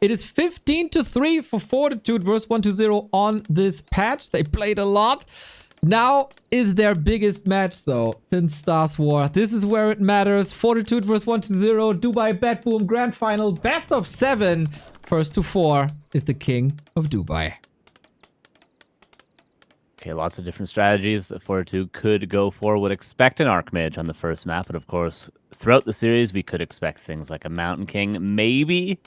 It is 15-3 for Fortitude versus 120 on this patch. They played a lot. Now is their biggest match though since Stars War. This is where it matters. Fortitude versus 120, Dubai BetBoom Grand Final, best of 7. First to 4 is the king of Dubai. Okay, lots of different strategies that Fortitude could go for. Would expect an Archmage on the first map, but of course, throughout the series, we could expect things like a Mountain King, maybe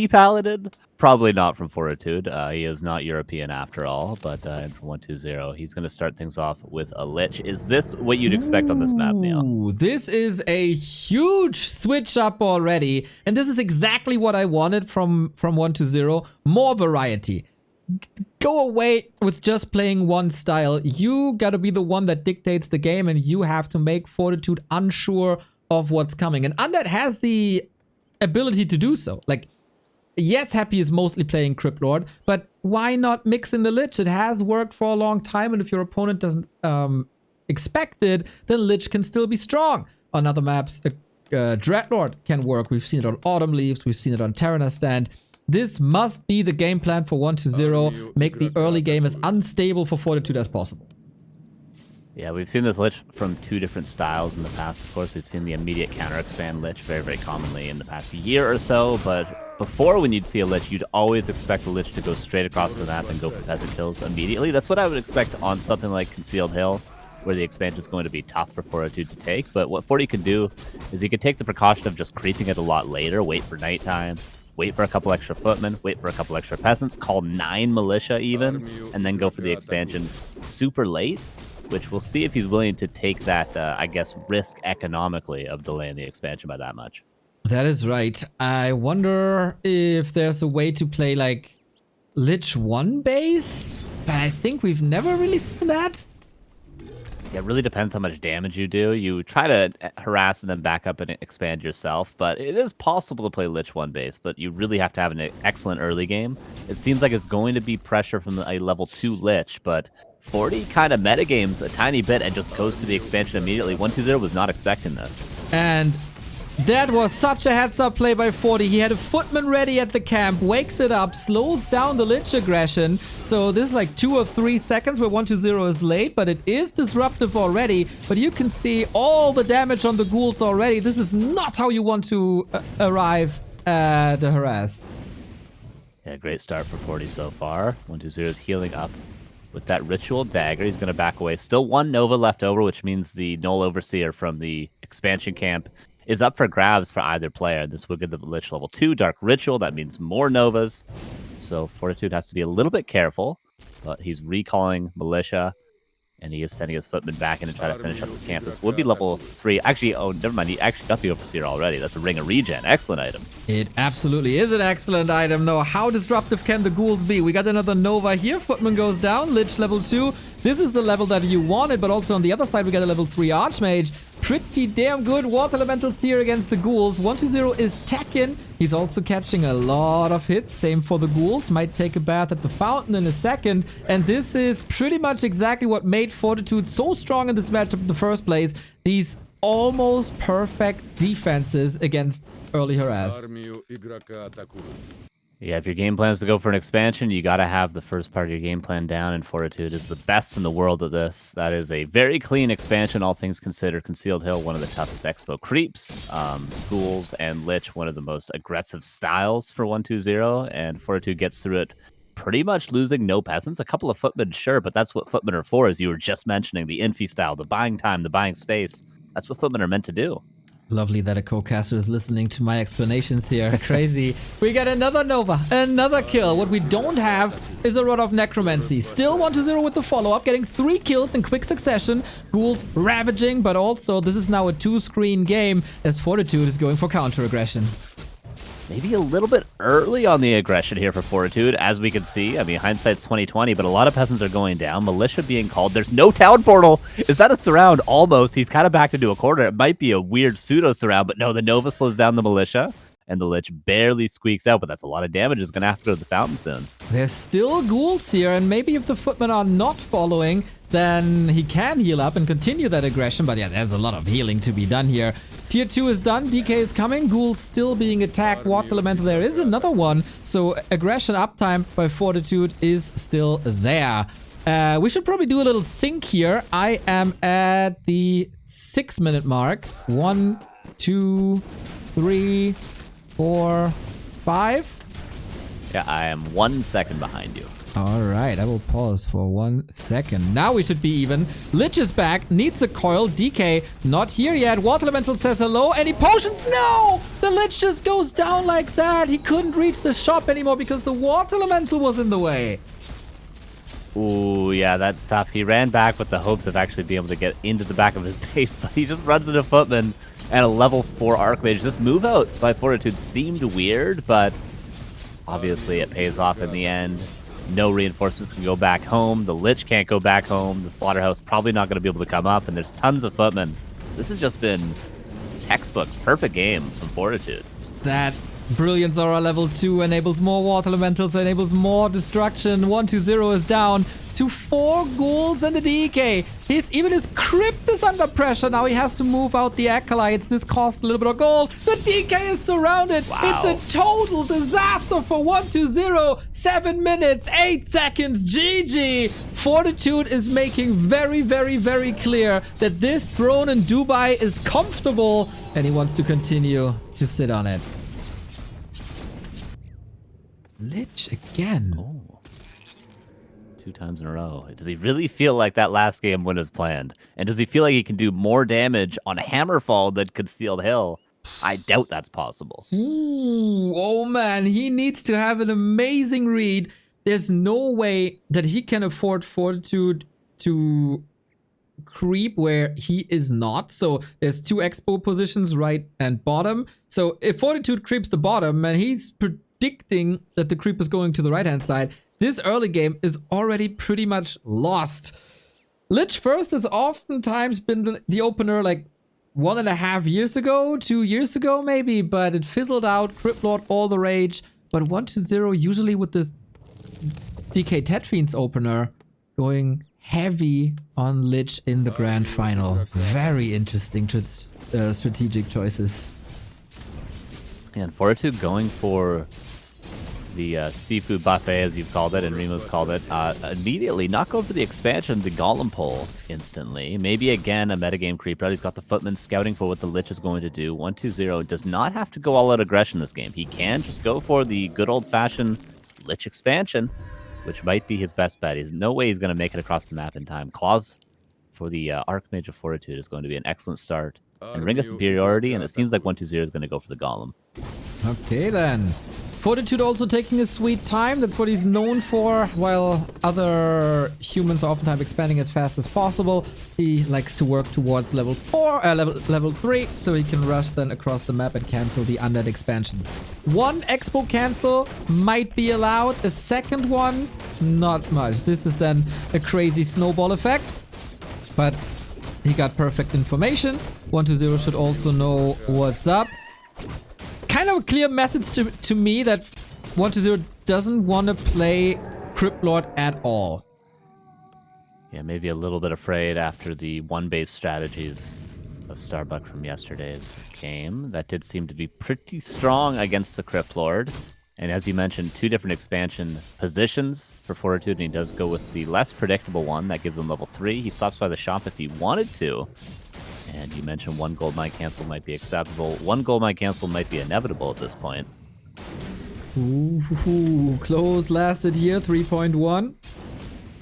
Paladin. Probably not from Fortitude. He is not European after all, but from 120, he's going to start things off with a Lich. Is this what you'd expect on this map, Neil? This is a huge switch up already, and this is exactly what I wanted from 120. More variety. Go away with just playing one style. You gotta be the one that dictates the game, and you have to make Fortitude unsure of what's coming. And Undead has the ability to do so. Like, yes, Happy is mostly playing Crypt Lord, but why not mix in the Lich? It has worked for a long time, and if your opponent doesn't expect it, then Lich can still be strong. On other maps, Dreadlord can work. We've seen it on Autumn Leaves, we've seen it on Terraner Stand. This must be the game plan for 120. Make the early game as unstable for Fortitude as possible. Yeah, we've seen this Lich from two different styles in the past. Of course, we've seen the immediate counter-expand Lich very commonly in the past year or so. But before, when you'd see a Lich, you'd always expect the Lich to go straight across the map and go for peasant kills immediately. That's what I would expect on something like Concealed Hill, where the expansion is going to be tough for Fortitude to take. But what Forty can do is he can take the precaution of just creeping it a lot later, wait for nighttime, wait for a couple extra footmen, wait for a couple extra peasants, call 9 militia even, and then go for the expansion super late, which we'll see if he's willing to take that, I guess, risk economically of delaying the expansion by that much. That is right. I wonder if there's a way to play, like, Lich 1 base, but I think we've never really seen that. Yeah, it really depends how much damage you do. You try to harass and then back up and expand yourself, but it is possible to play Lich 1 base, but you really have to have an excellent early game. It seems like it's going to be pressure from a level 2 Lich, but 40 kind of metagames a tiny bit and just goes to the expansion immediately. 120 was not expecting this. And that was such a heads-up play by 40. He had a footman ready at the camp, wakes it up, slows down the Lich aggression. So this is like 2 or 3 seconds where 120 is late, but it is disruptive already. But you can see all the damage on the ghouls already. This is not how you want to arrive at the harass. Yeah, great start for 40 so far. 120 is healing up with that Ritual Dagger. He's going to back away. Still 1 Nova left over, which means the Null Overseer from the expansion camp is up for grabs for either player. This will give the Lich level 2 Dark Ritual. That means more Novas. So Fortitude has to be a little bit careful, but he's recalling Militia, and he is sending his footmen back in to try to finish up his camp. This would be level 3. Actually, oh, never mind. He actually got the Overseer already. That's a Ring of Regen. Excellent item. It absolutely is an excellent item, though. How disruptive can the ghouls be? We got another Nova here. Footman goes down. Lich level 2. This is the level that you wanted, but also on the other side, we got a level 3 Archmage. Pretty damn good Water Elemental Seer against the ghouls. 120 is teching. He's also catching a lot of hits. Same for the ghouls. Might take a bath at the fountain in a second. And this is pretty much exactly what made Fortitude so strong in this matchup in the first place. These almost perfect defenses against early harass. Yeah, if your game plan is to go for an expansion, you got to have the first part of your game plan down, and Fortitude is the best in the world at this. That is a very clean expansion, all things considered. Concealed Hill, one of the toughest expo creeps. Ghouls and Lich, one of the most aggressive styles for 120, and Fortitude gets through it pretty much losing no peasants. A couple of footmen, sure, but that's what footmen are for, as you were just mentioning. The Infi style, the buying time, the buying space. That's what footmen are meant to do. Lovely that a co-caster is listening to my explanations here. Crazy. We get another Nova, another kill. What we don't have is a Rod of Necromancy. Still 120 with the follow-up, getting 3 kills in quick succession. Ghouls ravaging, but also this is now a 2-screen game as Fortitude is going for counter-aggression. Maybe a little bit early on the aggression here for Fortitude, as we can see. I mean, hindsight's 20/20, but a lot of peasants are going down. Militia being called. There's no town portal. Is that a surround? Almost. He's kind of backed into a corner. It might be a weird pseudo surround, but no, the Nova slows down the Militia, and the Lich barely squeaks out, but that's a lot of damage. It's going to have to go to the fountain soon. There's still ghouls here, and maybe if the footmen are not following, then he can heal up and continue that aggression. But yeah, there's a lot of healing to be done here. Tier 2 is done. DK is coming. Ghoul's still being attacked. Water Elemental, there is another one. So aggression uptime by Fortitude is still there. We should probably do a little sync here. I am at the 6-minute mark. 1, 2, 3, 4, 5. Yeah, I am 1 second behind you. All right, I will pause for 1 second. Now we should be even. Lich is back, needs a coil. DK, not here yet. Water Elemental says hello. Any potions? No! The Lich just goes down like that. He couldn't reach the shop anymore because the Water Elemental was in the way. Ooh, yeah, that's tough. He ran back with the hopes of actually being able to get into the back of his base, but he just runs into Footman and a level 4 Archmage. This move out by Fortitude seemed weird, but obviously it pays off in the end. No reinforcements can go back home. The Lich can't go back home. The Slaughterhouse probably not going to be able to come up, and there's tons of Footmen. This has just been textbook perfect game from Fortitude. That Brilliance Aura level 2 enables more Water Elementals, enables more destruction. 1-2-0 is down to 4 ghouls and the DK. Even his crypt is under pressure. Now he has to move out the acolytes. This costs a little bit of gold. The DK is surrounded. Wow. It's a total disaster for 1-2-0. 7 minutes, 8 seconds. GG. Fortitude is making very, very, very clear that this throne in Dubai is comfortable and he wants to continue to sit on it. Lich again. Oh. 2 times in a row. Does he really feel like that last game went as planned? And does he feel like he can do more damage on Hammerfall than Concealed Hill? I doubt that's possible. Ooh, oh man, he needs to have an amazing read. There's no way that he can afford Fortitude to creep where he is not. So there's 2 expo positions, right and bottom. So if Fortitude creeps the bottom and he's predicting that the creep is going to the right hand side, this early game is already pretty much lost. Lich First has oftentimes been the opener like 1.5 years ago, 2 years ago maybe, but it fizzled out. Crypt Lord all the rage. But 1-2-0 usually with this DK Tetfiend's opener going heavy on Lich in the grand final. Very interesting strategic choices. And Fortitude going for the seafood buffet, as you've called it, and Remo's called it, immediately not go for the expansion, the Golem Pole instantly. Maybe again a metagame creep out. He's got the Footman scouting for what the Lich is going to do. 1-2-0 does not have to go all out aggression this game. He can just go for the good old-fashioned Lich expansion, which might be his best bet. There's no way he's going to make it across the map in time. Claws for the Archmage of Fortitude is going to be an excellent start. And Ring of Superiority, and it seems like 1-2-0 is going to go for the Golem. Okay then. Fortitude also taking his sweet time. That's what he's known for. While other humans are oftentimes expanding as fast as possible, he likes to work towards level 3, so he can rush then across the map and cancel the undead expansions. 1 expo cancel might be allowed. A second one, not much. This is then a crazy snowball effect, but he got perfect information. 1-2-0 should also know what's up. Kind of a clear message to me that 1-2-0 doesn't want to play Crypt Lord at all. Yeah, maybe a little bit afraid after the 1-base strategies of Starbuck from yesterday's game. That did seem to be pretty strong against the Crypt Lord. And as you mentioned, 2 different expansion positions for Fortitude, and he does go with the less predictable one. That gives him level 3. He stops by the shop if he wanted to. And you mentioned 1 gold mine cancel might be acceptable. 1 gold mine cancel might be inevitable at this point. Ooh, close lasted here, 3.1.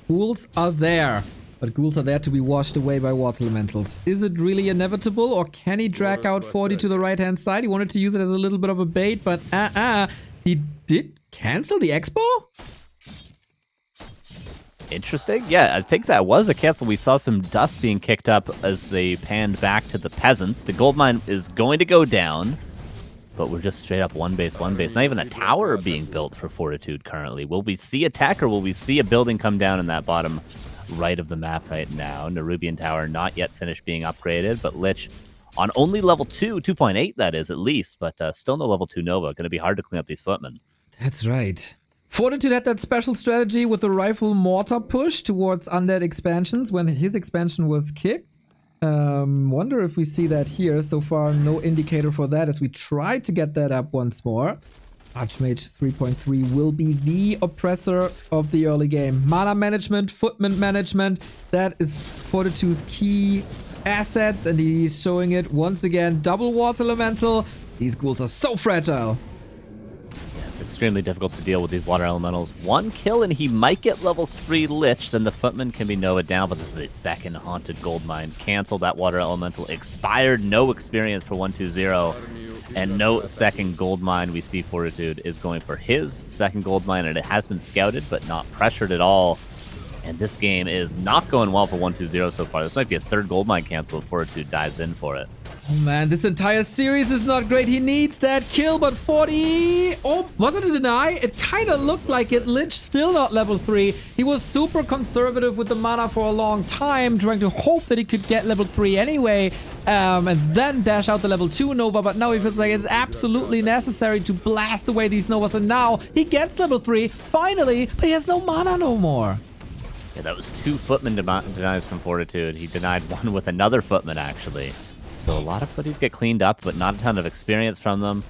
Ghouls are there, but ghouls are there to be washed away by water elementals. Is it really inevitable, or can he drag out 40 to the right-hand side? He wanted to use it as a little bit of a bait, but he did cancel the expo? Interesting. Yeah, I think that was a cancel. We saw some dust being kicked up as they panned back to the peasants. The gold mine is going to go down, but we're just straight up 1-base. Not even a tower being built for Fortitude currently. Will we see a tech, or will we see a building come down in that bottom right of the map right now? Nerubian Tower not yet finished being upgraded, but Lich on only level 2, 2.8 that is at least, but still no level 2 Nova. Going to be hard to clean up these footmen. That's right. Fortitude had that special strategy with the rifle mortar push towards undead expansions when his expansion was kicked. Wonder if we see that here. So far, no indicator for that as we try to get that up once more. Archmage 3.3 will be the oppressor of the early game. Mana management, footman management, that is Fortitude's key assets, and he's showing it once again. Double Water Elemental. These ghouls are so fragile. Yeah, it's extremely difficult to deal with these water elementals. One kill and he might get level 3 Lich, then the footman can be Nova down, but this is a second Haunted Goldmine. Cancel that water elemental. Expired, no experience for 120. And no second Goldmine. We see Fortitude is going for his second Goldmine, and it has been scouted, but not pressured at all. And this game is not going well for 120 so far. This might be a third Goldmine cancel if Fortitude dives in for it. Oh man, this entire series is not great. He needs that kill, but 40... Oh, was it a deny? It kind of looked like it. Lich still not level 3. He was super conservative with the mana for a long time, trying to hope that he could get level 3 anyway, and then dash out the level 2 Nova, but now he feels like it's absolutely necessary to blast away these Novas, and now he gets level 3, finally, but he has no mana no more. Yeah, that was 2 footman denies from Fortitude. He denied one with another footman, actually. So a lot of footies get cleaned up, but not a ton of experience from them.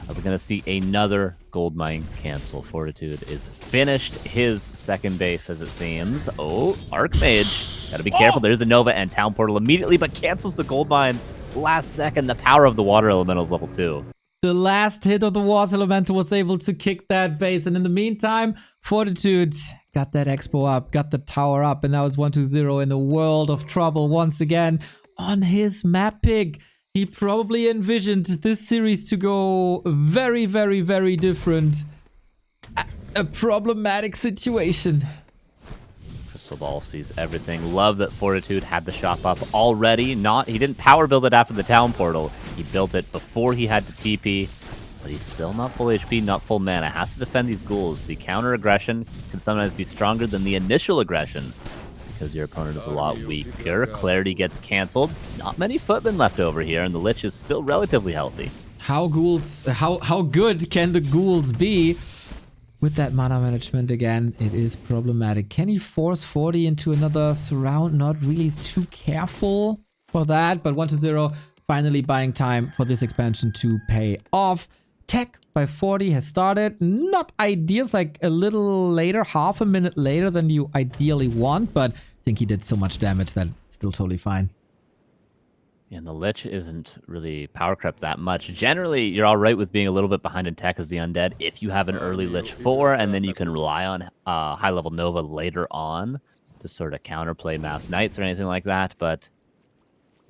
We're going to see another Goldmine cancel. Fortitude is finished his second base, as it seems. Oh, Archmage. Got to be careful. There's a Nova and Town Portal immediately, but cancels the Goldmine last second. The power of the Water Elementals level 2. The last hit of the Water Elemental was able to kick that base, and in the meantime, Fortitude got that Expo up, got the tower up, and now it's 120 in the world of trouble once again. On his map pick, he probably envisioned this series to go very, very, very different. A problematic situation. Crystal Ball sees everything. Love that Fortitude had the shop up already. He didn't power build it after the Town Portal. He built it before he had to TP. But he's still not full HP, not full mana. Has to defend these ghouls. The counter aggression can sometimes be stronger than the initial aggression, because your opponent is a lot weaker. Clarity gets canceled. Not many footmen left over here, and the Lich is still relatively healthy. How good can the ghouls be? With that mana management again, it is problematic. Can he force 40 into another surround? Not really. He's too careful for that, but 120 finally buying time for this expansion to pay off. Tech by 40 has started. Not ideal, it's like a little later, half a minute later than you ideally want, but I think he did so much damage that it's still totally fine. And the Lich isn't really power crept that much. Generally, you're all right with being a little bit behind in tech as the Undead if you have an early Lich 4, and then you can rely on high-level Nova later on to sort of counterplay Mass Knights or anything like that, but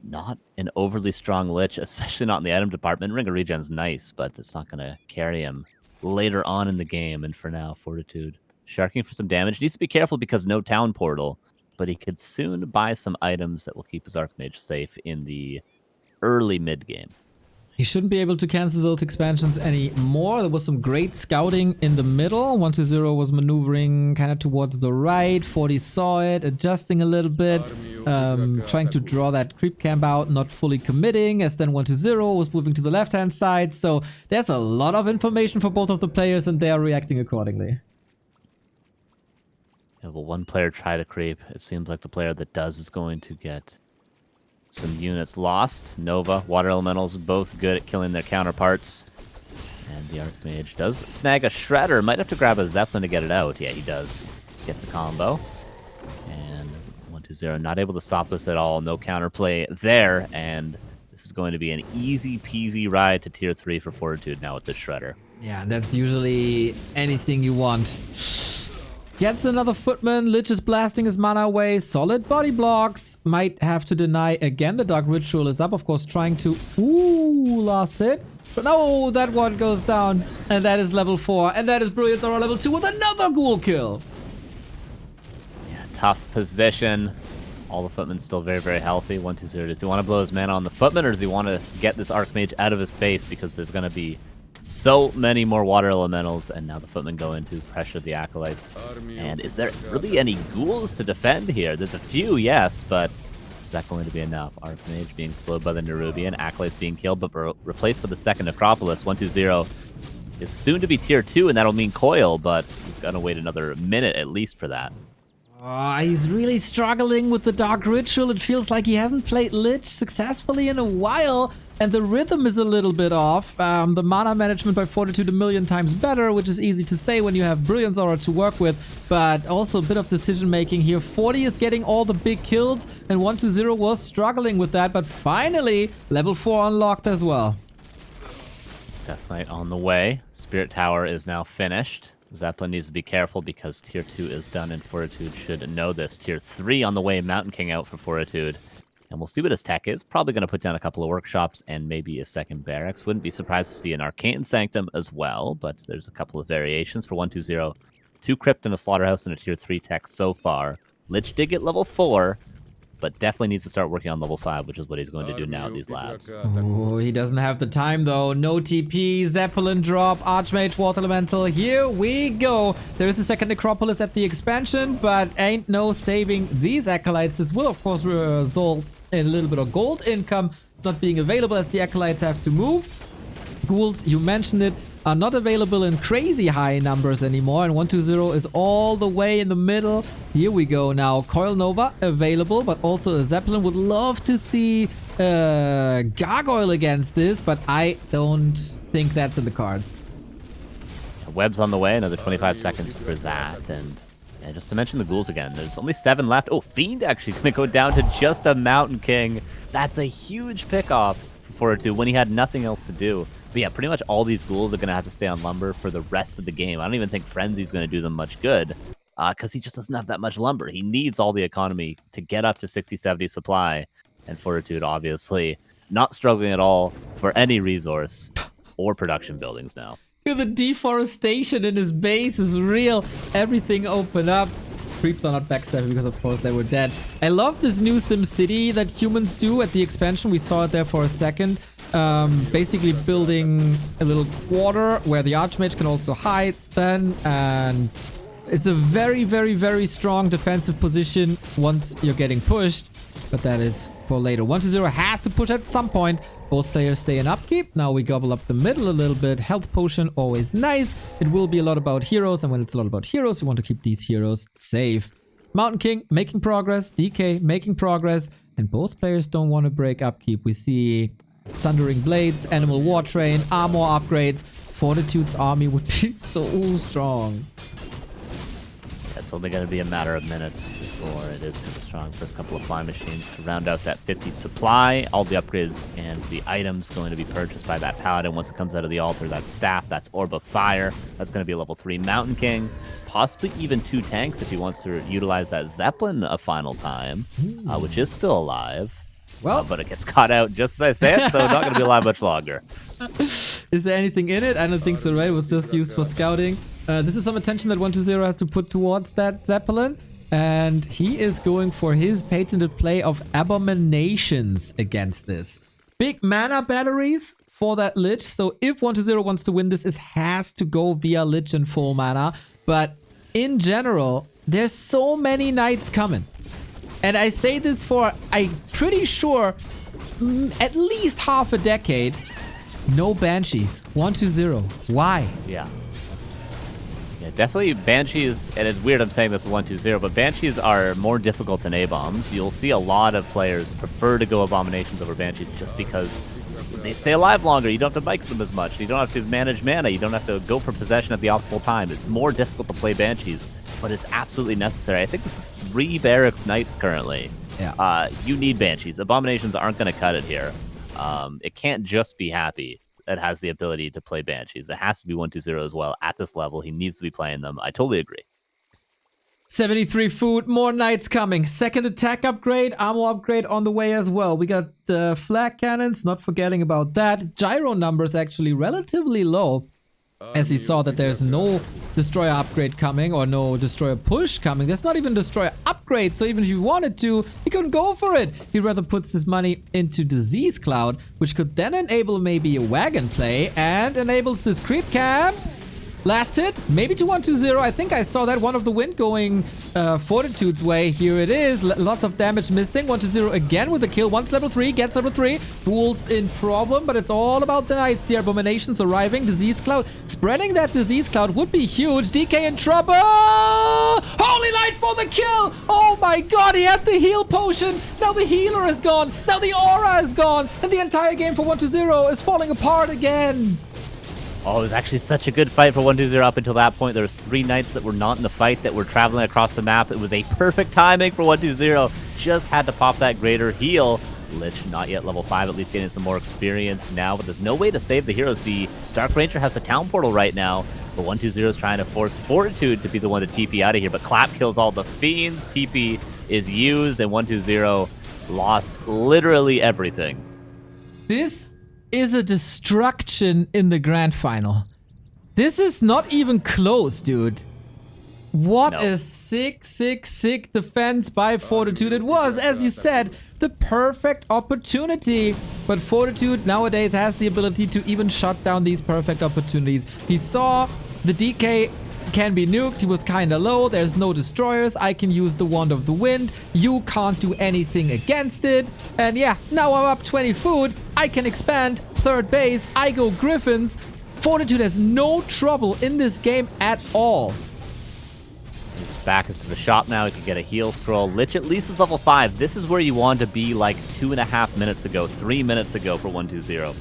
not an overly strong Lich, especially not in the item department. Ring of Regen's nice, but it's not going to carry him later on in the game. And for now, Fortitude sharking for some damage. Needs to be careful because no Town Portal, but he could soon buy some items that will keep his Archmage safe in the early mid-game. He shouldn't be able to cancel those expansions anymore. There was some great scouting in the middle. 120 was maneuvering kind of towards the right. 40 saw it, adjusting a little bit, trying to draw that creep camp out, not fully committing, as then 120 was moving to the left-hand side. So there's a lot of information for both of the players, and they are reacting accordingly. Yeah, well, one player try to creep. It seems like the player that does is going to get some units lost. Nova, Water Elementals, both good at killing their counterparts. And the Archmage does snag a Shredder. Might have to grab a Zeppelin to get it out. Yeah, he does get the combo. And 120 not able to stop this at all. No counterplay there. And this is going to be an easy peasy ride to tier 3 for Fortitude now with the Shredder. Yeah, that's usually anything you want. Gets another footman. Lich is blasting his mana away. Solid body blocks. Might have to deny again. The Dark Ritual is up, of course, trying to... Ooh, last hit. But no, that one goes down. And that is level 4. And that is Brilliant Aura level 2 with another ghoul kill. Yeah, tough position. All the footmen still very, very healthy. 120. Does he want to blow his mana on the footman, or does he want to get this Archmage out of his face? Because there's going to be so many more water elementals, and now the footmen go in to pressure the acolytes. And is there really any ghouls to defend here? There's a few, yes, but is that going to be enough? Archmage being slowed by the Nerubian, acolytes being killed, but replaced with the second Necropolis. 120 is soon to be tier 2, and that'll mean Coil, but he's gonna wait another minute at least for that. He's really struggling with the Dark Ritual. It feels like he hasn't played Lich successfully in a while, and the rhythm is a little bit off. The mana management by Fortitude 1,000,000 times better, which is easy to say when you have Brilliance Aura to work with, but also a bit of decision making here. 40 is getting all the big kills, and 120 was struggling with that, but finally, level 4 unlocked as well. Death Knight on the way. Spirit Tower is now finished. Zeppelin needs to be careful because Tier 2 is done, and Fortitude should know this. Tier 3 on the way, Mountain King out for Fortitude. And we'll see what his tech is. Probably going to put down a couple of workshops and maybe a second barracks. Wouldn't be surprised to see an Arcane Sanctum as well, but there's a couple of variations for 120. 2 Crypt and a Slaughterhouse and a Tier 3 tech so far. Lich did get level 4, but definitely needs to start working on level 5, which is what he's going to do now in these labs. Oh, he doesn't have the time though. No TP, Zeppelin drop, Archmage, Water Elemental. Here we go. There is a second Necropolis at the expansion, but ain't no saving these Acolytes. This will, of course, result in a little bit of gold income not being available as the Acolytes have to move. Ghouls, you mentioned it, are not available in crazy high numbers anymore, and 120 is all the way in the middle. Here we go now. Coil Nova available, but also a Zeppelin. Would love to see Gargoyle against this, but I don't think that's in the cards. Web's on the way, another 25 seconds for that, and yeah, just to mention the ghouls again, there's only 7 left. Oh, Fiend actually going to go down to just a Mountain King. That's a huge pickoff for Fortitude when he had nothing else to do. But yeah, pretty much all these ghouls are going to have to stay on lumber for the rest of the game. I don't even think Frenzy's going to do them much good because he just doesn't have that much lumber. He needs all the economy to get up to 60-70 supply. And Fortitude, obviously, not struggling at all for any resource or production buildings now. The deforestation in his base is real. Everything opened up. Creeps are not backstabbing because, of course, they were dead. I love this new SimCity that humans do at the expansion. We saw it there for a second. Basically building a little quarter where the Archmage can also hide then, and it's a very, very, very strong defensive position once you're getting pushed, but that is for later. 120 has to push at some point. Both players stay in upkeep. Now we gobble up the middle a little bit. Health potion, always nice. It will be a lot about heroes, and when it's a lot about heroes, you want to keep these heroes safe. Mountain King making progress, DK making progress, and both players don't want to break upkeep. We see Sundering Blades, Animal War Train, armor upgrades. Fortitude's army would be so strong. It's only going to be a matter of minutes before it is super strong. First couple of fly machines to round out that 50 supply. All the upgrades and the items going to be purchased by that paladin once it comes out of the altar. That's staff, that's Orb of Fire. That's going to be a level 3 Mountain King. Possibly even 2 tanks if he wants to utilize that Zeppelin a final time, which is still alive. Well, but it gets caught out just as I say it, so it's not going to be alive much longer. Is there anything in it? I don't think so, right? It was just used for scouting. This is some attention that 120 has to put towards that Zeppelin. And he is going for his patented play of Abominations against this. Big mana batteries for that Lich. So if 120 wants to win this, it has to go via Lich and full mana. But in general, there's so many knights coming. And I say this for, I'm pretty sure, at least half a decade. No Banshees. 120. Why? Yeah, definitely Banshees, and it's weird I'm saying this is 120, but Banshees are more difficult than A-Bombs. You'll see a lot of players prefer to go Abominations over Banshees just because they stay alive longer. You don't have to bike them as much. You don't have to manage mana. You don't have to go for possession at the optimal time. It's more difficult to play Banshees, but it's absolutely necessary. I think this is 3 Barracks Knights currently. Yeah. You need Banshees. Abominations aren't going to cut it here. It can't just be Happy that has the ability to play Banshees. It has to be 120 as well. At this level, he needs to be playing them. I totally agree. 73 food, more knights coming. Second attack upgrade, armor upgrade on the way as well. We got flag cannons, not forgetting about that. Gyro numbers actually relatively low. As you saw that there's no destroyer upgrade coming or no destroyer push coming. There's not even destroyer upgrade, so even if you wanted to, he couldn't go for it. He rather puts his money into Disease Cloud, which could then enable maybe a wagon play and enables this creep camp. Last hit, maybe to 1-2-0. I think I saw that one of the wind going Fortitude's way. Here it is. Lots of damage missing. 1-0 again with the kill. Once level 3, gets level 3. Bull's in problem, but it's all about the Knights here. Abominations arriving. Disease Cloud. Spreading that Disease Cloud would be huge. DK in trouble. Holy Light for the kill. Oh my god, he had the heal potion. Now the healer is gone. Now the aura is gone. And the entire game for 1-0 is falling apart again. Oh, it was actually such a good fight for 1-2-0 up until that point. There was 3 Knights that were not in the fight that were traveling across the map. It was a perfect timing for 1-2-0. Just had to pop that greater heal. Lich not yet level 5, at least getting some more experience now, but there's no way to save the heroes. The Dark Ranger has the town portal right now, but 1-2-0 is trying to force Fortitude to be the one to TP out of here, but Clap kills all the fiends. TP is used, and 1-2-0 lost literally everything. This is a destruction in the grand final. This is not even close, dude. What a sick defense by Fortitude. It was, as you said, the perfect opportunity. But Fortitude nowadays has the ability to even shut down these perfect opportunities. He saw the DK can be nuked. He was kind of low. There's no destroyers. I can use the Wand of the Wind. You can't do anything against it. And yeah, now I'm up 20 food. I can expand third base. I go Griffins. Fortitude has no trouble in this game at all. His back is to the shop now. He can get a heal scroll. Lich at least is level 5. This is where you want to be like 2.5 minutes ago, 3 minutes ago for 1-2-0.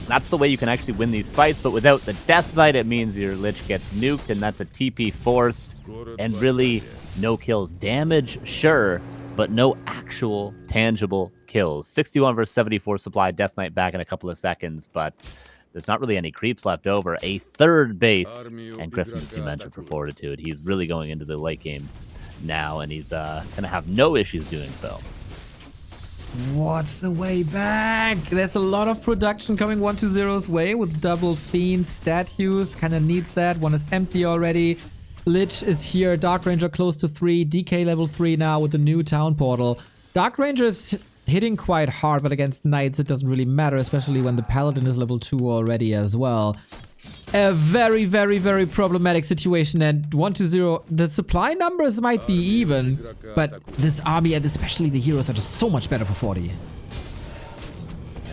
That's the way you can actually win these fights, but without the Death Knight, it means your Lich gets nuked, and that's a TP forced, and really no kills. Damage, sure, but no actual tangible kills. 61 versus 74 supply, Death Knight back in a couple of seconds, but there's not really any creeps left over. A third base, and Griffin, as you mentioned, for Fortitude. He's really going into the late game now, and he's going to have no issues doing so. What's the way back? There's a lot of production coming 1-2-0's way with double Fiend statues. Kind of needs that. One is empty already. Lich is here. Dark Ranger close to 3. DK level 3 now with the new town portal. Dark Ranger is hitting quite hard, but against Knights it doesn't really matter, especially when the Paladin is level 2 already as well. A very problematic situation, and 1-2-0, the supply numbers might be even, but this army and especially the heroes are just so much better for 40. Yeah,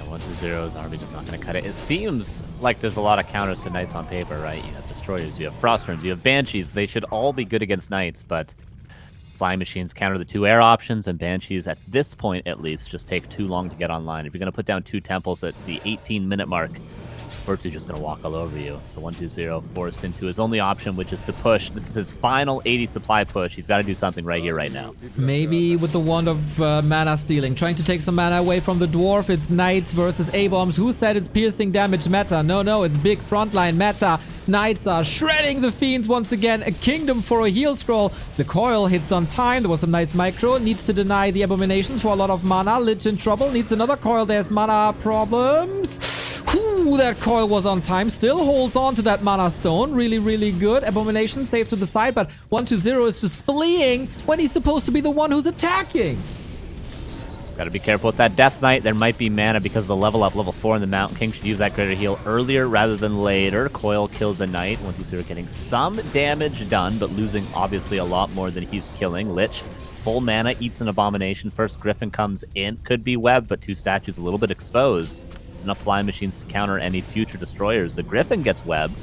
1-2-0's army just not going to cut it. It seems like there's a lot of counters to Knights on paper, right? You have Destroyers, you have Frostworms, you have Banshees. They should all be good against Knights, but Flying Machines counter the 2 air options, and Banshees, at this point at least, just take too long to get online. If you're going to put down 2 temples at the 18-minute mark, Fortitude's just going to walk all over you. So 1-2-0 forced into his only option, which is to push. This is his final 80 supply push. He's got to do something right here, right now. Maybe with the Wand of Mana Stealing. Trying to take some mana away from the Dwarf. It's Knights versus A-Bombs. Who said it's piercing damage meta? No, it's big frontline meta. Knights are shredding the Fiends once again. A Kingdom for a heal scroll. The coil hits on time. There was some Knights micro. Needs to deny the Abominations for a lot of mana. Lich in trouble. Needs another coil. There's mana problems. Ooh, that coil was on time. Still holds on to that mana stone. Really good. Abomination saved to the side, but 1-2-0 is just fleeing when he's supposed to be the one who's attacking. Got to be careful with that Death Knight. There might be mana because of the level up, level 4 in the Mountain King. Should use that greater heal earlier rather than later. Coil kills a Knight. 1-2-0 getting some damage done, but losing obviously a lot more than he's killing. Lich, full mana, eats an Abomination. First Griffin comes in. Could be webbed, but 2 statues a little bit exposed. It's enough Flying Machines to counter any future Destroyers. The Griffin gets webbed,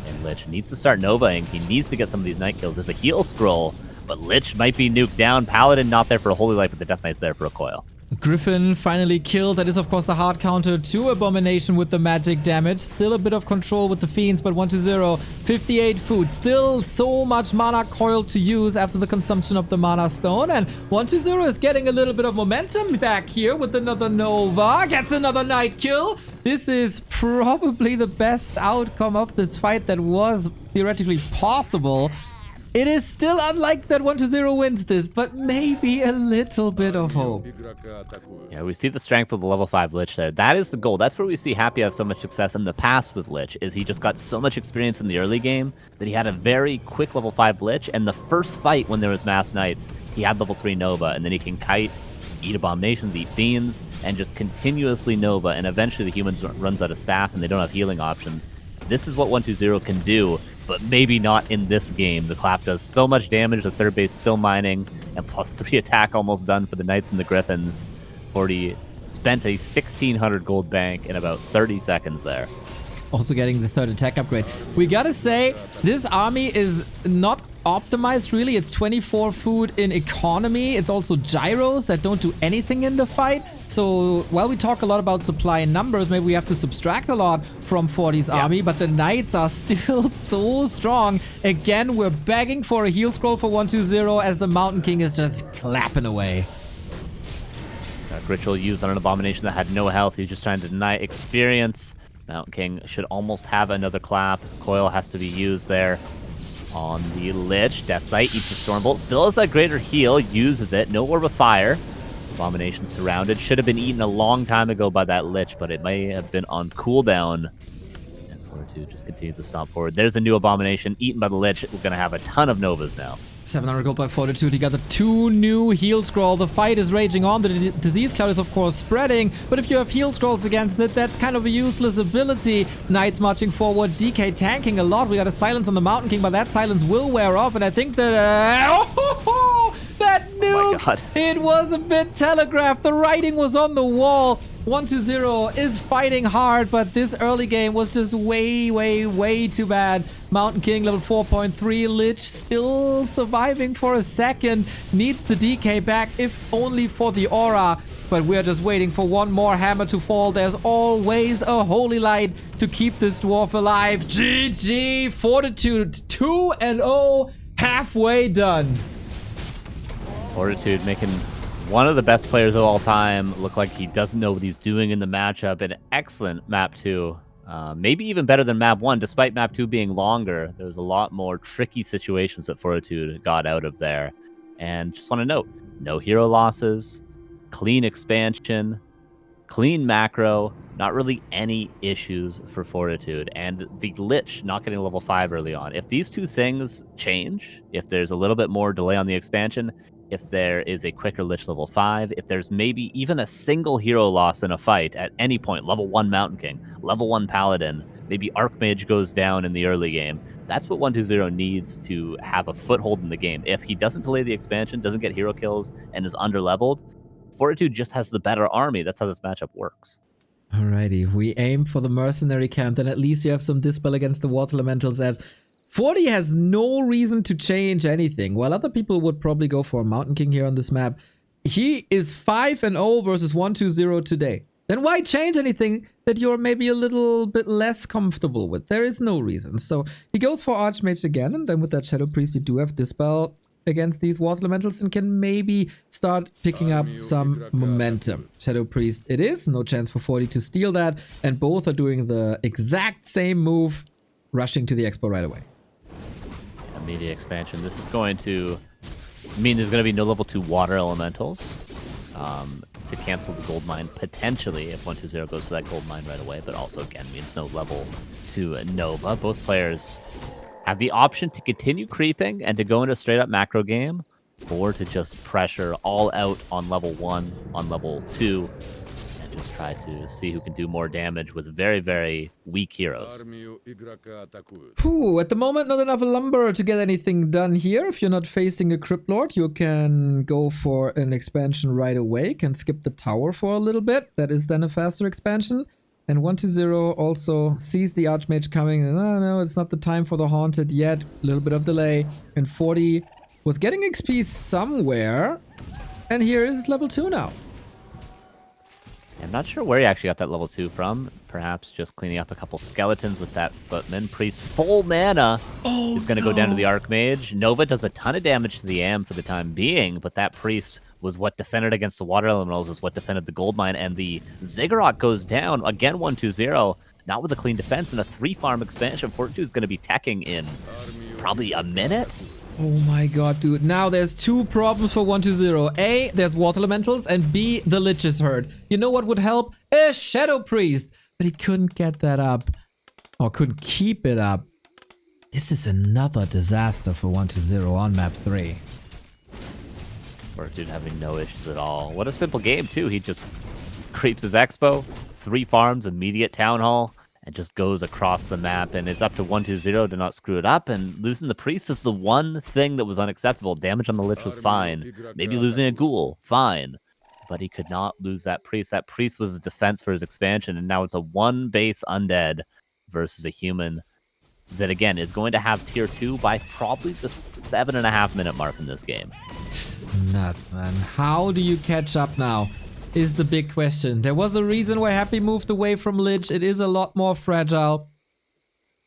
and Lich needs to start Novaing. He needs to get some of these Night kills. There's a heal scroll, but Lich might be nuked down. Paladin not there for a Holy Light, but the Death Knight's there for a coil. Griffin finally killed. That is, of course, the hard counter to Abomination with the magic damage. Still a bit of control with the Fiends, but 1-2-0, 58 food. Still so much mana coil to use after the consumption of the Mana Stone. And 1-2-0 is getting a little bit of momentum back here with another Nova. Gets another Night kill. This is probably the best outcome of this fight that was theoretically possible. It is still unlike that 1-2-0 wins this, but maybe a little bit of hope. Yeah, we see the strength of the level 5 Lich there. That is the goal. That's where we see Happy have so much success in the past with Lich, is he just got so much experience in the early game that he had a very quick level 5 Lich, and the first fight when there was Mass Knights, he had level 3 Nova, and then he can kite, eat Abominations, eat Fiends, and just continuously Nova, and eventually the humans runs out of staff and they don't have healing options. this is what 120 can do, but maybe not in this game. The clap does so much damage, the third base still mining, and +3 attack almost done for the Knights and the Griffins. 40 spent a 1,600 gold bank in about 30 seconds there. Also getting the third attack upgrade. We gotta say, this army is not optimized really. It's 24 food in economy. It's also gyros that don't do anything in the fight. So while we talk a lot about supply and numbers, maybe we have to subtract a lot from 40's army, but the Knights are still so strong. Again, we're begging for a heal scroll for 120 as the Mountain King is just clapping away. Ritual used on an Abomination that had no health. He's just trying to deny experience. Mountain King should almost have another clap. Coil has to be used there on the Lich. Death Knight eats the Stormbolt. Still has that greater heal. Uses it. No Orb of Fire. Abomination surrounded. Should have been eaten a long time ago by that Lich, but it may have been on cooldown. And Fortitude just continues to stomp forward. There's a new Abomination eaten by the Lich. We're going to have a ton of Novas now. 700 gold by Fortitude. He got the 2 new heal scroll. The fight is raging on. The disease cloud is of course spreading, but if you have heal scrolls against it, that's kind of a useless ability. Knights marching forward, DK tanking a lot. We got a silence on the Mountain King, but that silence will wear off, and I think that that nuke, it was a bit telegraphed. The writing was on the wall. 120 is fighting hard, but this early game was just way too bad. Mountain King level 4.3, Lich still surviving for a second. Needs the DK back, if only for the aura. But we're just waiting for one more hammer to fall. There's always a holy light to keep this dwarf alive. GG, Fortitude 2-0, halfway done. Fortitude making one of the best players of all time look like he doesn't know what he's doing in the matchup. An excellent map 2. Maybe even better than map 1, despite map 2 being longer. There's a lot more tricky situations that Fortitude got out of there. And just want to note, no hero losses, clean expansion, clean macro, not really any issues for Fortitude. And the Lich not getting level 5 early on. If these two things change, if there's a little bit more delay on the expansion, if there is a quicker Lich level 5, if there's maybe even a single hero loss in a fight at any point, level 1 Mountain King, level 1 Paladin, maybe Archmage goes down in the early game, that's what 120 needs to have a foothold in the game. If he doesn't delay the expansion, doesn't get hero kills, and is underleveled, Fortitude just has the better army. That's how this matchup works. Alrighty, we aim for the mercenary camp, then at least you have some dispel against the water elementals, as 40 has no reason to change anything. While other people would probably go for a Mountain King here on this map, he is 5-0 versus 120 today. Then why change anything that you're maybe a little bit less comfortable with? There is no reason. So he goes for Archmage again, and then with that Shadow Priest you do have Dispel against these water elementals and can maybe start picking up some momentum. Shadow Priest it is, no chance for 40 to steal that, and both are doing the exact same move, rushing to the expo right away. Immediate expansion. This is going to mean there's going to be no level 2 water elementals to cancel the gold mine potentially if 120 goes for that gold mine right away, but also again means no level 2 Nova. Both players have the option to continue creeping and to go into a straight up macro game, or to just pressure all out on level 1, on level 2, and just try to see who can do more damage with very weak heroes. At the moment, not enough lumber to get anything done here. If you're not facing a Crypt Lord, you can go for an expansion right away, can skip the tower for a little bit. That is then a faster expansion. And 120 also sees the Archmage coming, and oh no, it's not the time for the Haunted yet. A little bit of delay. And 40 was getting XP somewhere, and here is level 2 now. I'm not sure where he actually got that level 2 from. Perhaps just cleaning up a couple skeletons with that Footman. Priest full mana is going to go down to the Archmage. Nova does a ton of damage to the Am for the time being, but that Priest was what defended against the water elementals, is what defended the gold mine, and the Ziggurat goes down. Again, 120, not with a clean defense, and a 3-farm expansion. Fortitude is going to be teching in probably a minute. Oh my god, dude. Now there's 2 problems for 120. A, there's water elementals, and B, the Lich is hurt. You know what would help? A Shadow Priest. But he couldn't get that up. Or couldn't keep it up. This is another disaster for 120 on map 3. Fortitude having no issues at all. What a simple game, too. He just creeps his expo, 3 farms, immediate town hall, and just goes across the map, and it's up to 1-2-0 to not screw it up, and losing the priest is the one thing that was unacceptable. Damage on the lich was fine. Maybe losing a ghoul, fine. But he could not lose that priest. That priest was his defense for his expansion, and now it's a one base undead versus a human that, again, is going to have tier 2 by probably the 7.5 minute mark in this game. Nuts, man. How do you catch up now is the big question. There was a reason why Happy moved away from Lich. It is a lot more fragile.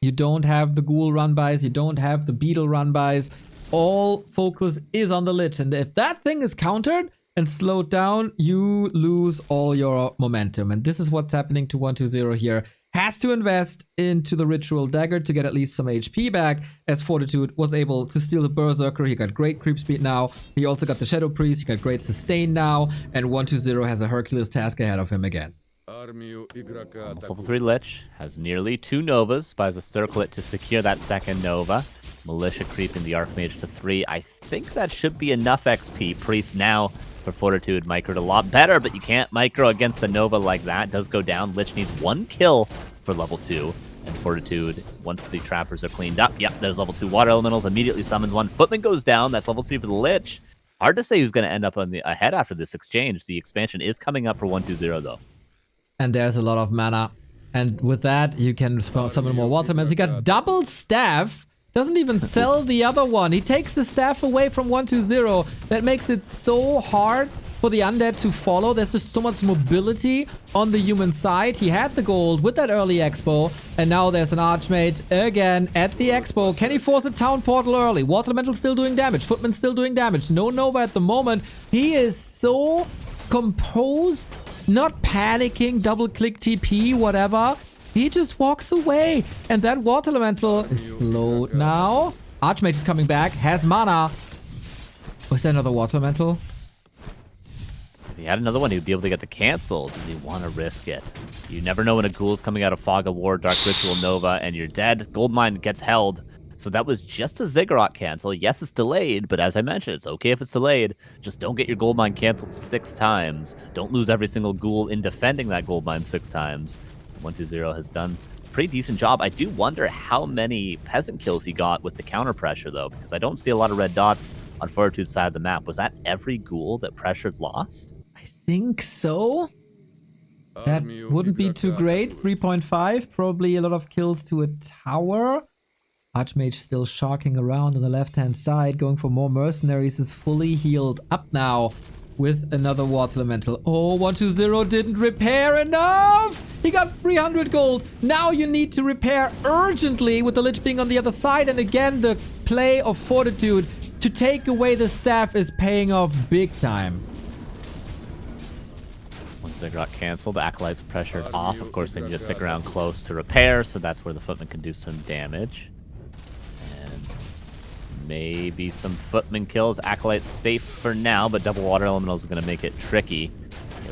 You don't have the ghoul run-bys. You don't have the beetle run-bys. All focus is on the Lich. And if that thing is countered and slowed down, you lose all your momentum. And this is what's happening to 1-2-0 here. Has to invest into the Ritual Dagger to get at least some HP back, as Fortitude was able to steal the Berserker. He got great creep speed now. He also got the Shadow Priest. He got great sustain now. And 1-2-0 has a Hercules task ahead of him again. Level 3 Lich has nearly 2 Novas. Buys a Circlet to secure that second Nova. Militia creeping the Archmage to 3. I think that should be enough XP. Priest now for Fortitude. Microed a lot better, but you can't micro against a Nova like that. Does go down. Lich needs 1 kill for level 2. And Fortitude, once the trappers are cleaned up, yep, there's level 2 Water Elementals. Immediately summons 1. Footman goes down. That's level 3 for the Lich. Hard to say who's going to end up on the ahead after this exchange. The expansion is coming up for 1-2-0, though. And there's a lot of mana. And with that, you can summon more Watermans. He got double staff. Doesn't even sell the other one. He takes the staff away from 1-2-0. That makes it so hard for the undead to follow. There's just so much mobility on the human side. He had the gold with that early expo. And now there's an Archmage again at the expo. Can he force a town portal early? Water Elemental still doing damage. Footman still doing damage. No Nova at the moment. He is so composed. Not panicking. Double click TP, whatever. He just walks away. And that Water Elemental is slowed now. Archmage is coming back. Has mana. Was there another Water Elemental? If he had another one, he'd be able to get the cancel. Does he want to risk it? You never know when a ghoul's coming out of Fog of War, Dark Ritual Nova, and you're dead. Goldmine gets held. So that was just a Ziggurat cancel. Yes, it's delayed, but as I mentioned, it's okay if it's delayed. Just don't get your Goldmine canceled 6 times. Don't lose every single ghoul in defending that Goldmine 6 times. 1-2-0 has done a pretty decent job. I do wonder how many peasant kills he got with the counter pressure, though, because I don't see a lot of red dots on Fortitude's side of the map. Was that every ghoul that pressured lost? I think so. That wouldn't be too great. 3.5, probably a lot of kills to a tower. Archmage still sharking around on the left-hand side, going for more mercenaries, is fully healed up now with another Water Elemental. Oh, 1-2-0 didn't repair enough! He got 300 gold. Now you need to repair urgently with the Lich being on the other side. And again, the play of Fortitude to take away the staff is paying off big time. Once they got canceled, the Acolytes pressured off. Of course, they need to stick around close to repair, so that's where the Footman can do some damage. Maybe some Footman kills. Acolyte's safe for now, but double Water Elemental is going to make it tricky.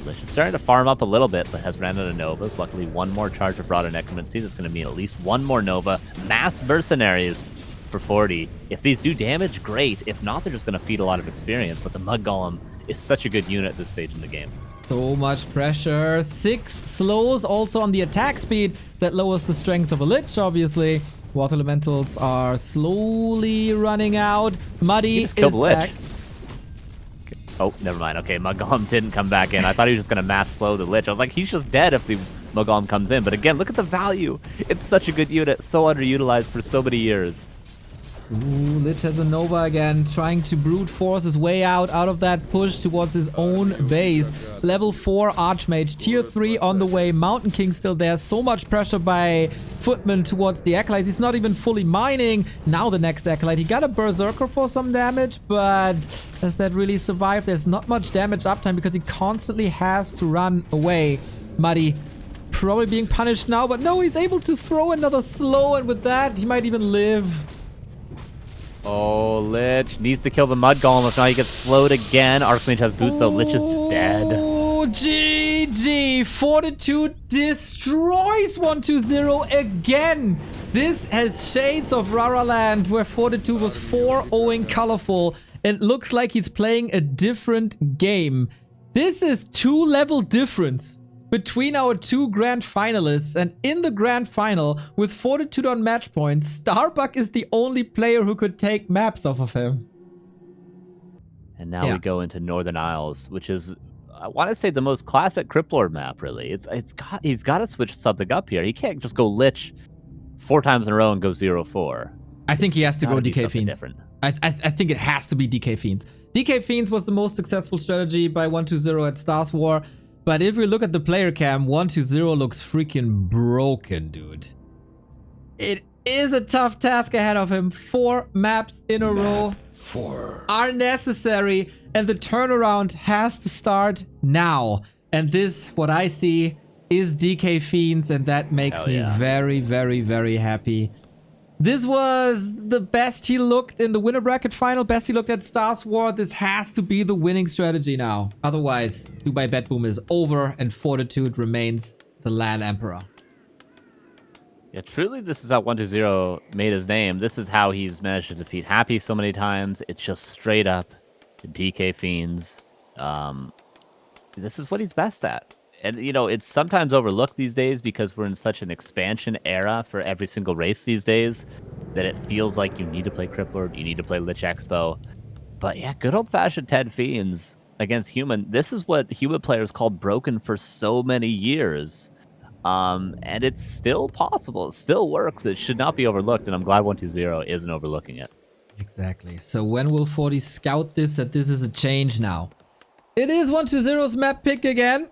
Lich is starting to farm up a little bit, but has ran out of Novas. Luckily, one more charge of Broader Necromancy. That's going to mean at least one more Nova. Mass Mercenaries for 40. If these do damage, great. If not, they're just going to feed a lot of experience. But the Mud Golem is such a good unit at this stage in the game. So much pressure. 6 slows also on the attack speed. That lowers the strength of a Lich, obviously. Water Elementals are slowly running out. Muddy is back. Oh, never mind. Okay, Mud Golem didn't come back in. I thought he was just going to mass slow the Lich. I was like, he's just dead if the Mud Golem comes in. But again, look at the value. It's such a good unit. So underutilized for so many years. Ooh, Lich has a Nova again, trying to brute force his way out of that push towards his own base. Level 4 Archmage, tier 3 on the way. Mountain King still there. So much pressure by Footman towards the Acolyte. He's not even fully mining. Now the next Acolyte. He got a Berserker for some damage, but does that really survive? There's not much damage uptime because he constantly has to run away. Muddy probably being punished now, but no, he's able to throw another slow, and with that, he might even live. Oh, Lich needs to kill the Mud Golem. If not, he gets slowed again. Archmage has boost, so Lich is just dead. Oh, GG. Fortitude destroys 1-2-0 again. This has shades of Rara Land, where Fortitude was 4-0ing colorful. It looks like he's playing a different game. This is 2-level difference. between our two grand finalists, and in the grand final, with Fortitude on match points, Starbuck is the only player who could take maps off of him. And now we go into Northern Isles, which is, I want to say, the most classic Criplord map, really. He's got to switch something up here. He can't just go Lich 4 times in a row and go 0-4. I think he has to go DK Fiends. Different. I think it has to be DK Fiends. DK Fiends was the most successful strategy by 120 at Stars War. But if we look at the player cam, 120 looks freaking broken, dude. It is a tough task ahead of him. 4 maps in a row are necessary, and the turnaround has to start now. And this, what I see, is DK Fiends, and that makes me very, very, very happy. This was the best he looked in the winner bracket final, best he looked at Stars War. This has to be the winning strategy now. Otherwise, Dubai BetBoom is over and Fortitude remains the LAN Emperor. Yeah, truly, this is how 120 made his name. This is how he's managed to defeat Happy so many times. It's just straight up DK Fiends. This is what he's best at. And, you know, it's sometimes overlooked these days because we're in such an expansion era for every single race these days that it feels like you need to play Criplord, you need to play Lich Expo. But yeah, good old-fashioned Ted Fiends against Human. This is what Human players called broken for so many years. And it's still possible. It still works. It should not be overlooked, and I'm glad 120 isn't overlooking it. Exactly. So when will 40 scout this, that this is a change now? It is 120's map pick again.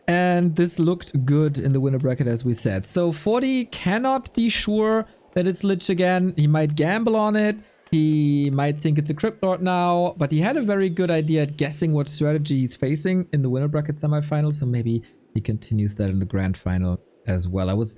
And this looked good in the winner bracket, as we said. So 40 cannot be sure that it's Lich again. He might gamble on it. He might think it's a Cryptlord now. But he had a very good idea at guessing what strategy he's facing in the winner bracket semifinal. So maybe he continues that in the grand final as well. I was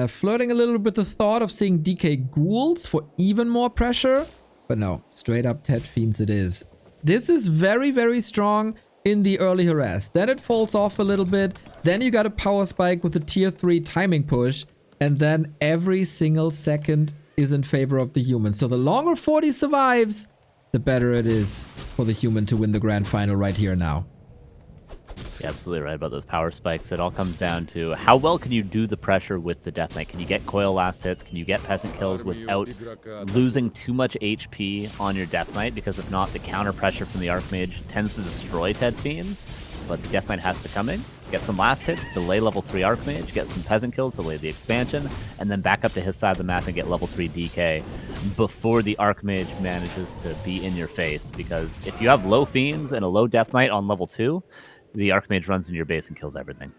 flirting a little with the thought of seeing DK Ghouls for even more pressure. But no, straight up Ted Fiends it is. This is very, very strong in the early harass. Then it falls off a little bit. Then you got a power spike with the tier 3 timing push. And then every single second is in favor of the human. So the longer 40 survives, the better it is for the human to win the grand final right here now. You're absolutely right about those power spikes. It all comes down to how well can you do the pressure with the Death Knight? Can you get coil last hits? Can you get peasant kills without losing too much HP on your Death Knight? Because if not, the counter pressure from the Archmage tends to destroy Ted Fiends. But the Death Knight has to come in, get some last hits, delay level 3 Archmage, get some peasant kills, delay the expansion, and then back up to his side of the map and get level 3 DK before the Archmage manages to be in your face. Because if you have low Fiends and a low Death Knight on level 2, the Archmage runs into your base and kills everything.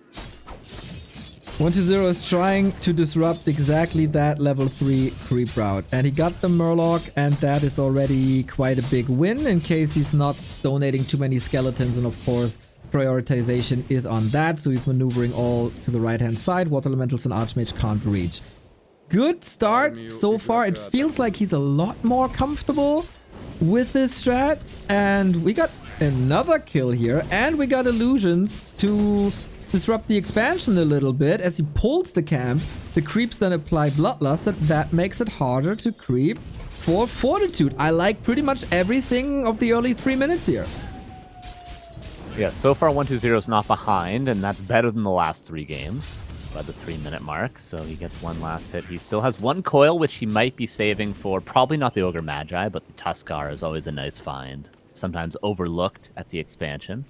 120 is trying to disrupt exactly that level 3 creep route. And he got the Murloc, and that is already quite a big win in case he's not donating too many skeletons. And of course, prioritization is on that. So he's maneuvering all to the right-hand side. Water Elementals and Archmage can't reach. Good start so far. It feels like he's a lot more comfortable with this strat. And we got another kill here, and we got illusions to disrupt the expansion a little bit as he pulls the camp. The creeps then apply Bloodlust, and that makes it harder to creep for Fortitude. I like pretty much everything of the early 3 minutes here. Yeah, so far 120 is not behind, and that's better than the last 3 games by the 3-minute mark. So he gets one last hit. He still has one coil, which he might be saving for probably not the Ogre Magi, but the Tuskar is always a nice find. Sometimes overlooked at the expansion.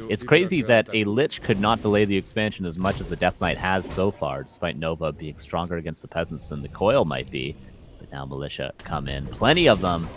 It's crazy that a Lich could not delay the expansion as much as the Death Knight has so far, despite Nova being stronger against the Peasants than the Coil might be. But now Militia come in, plenty of them,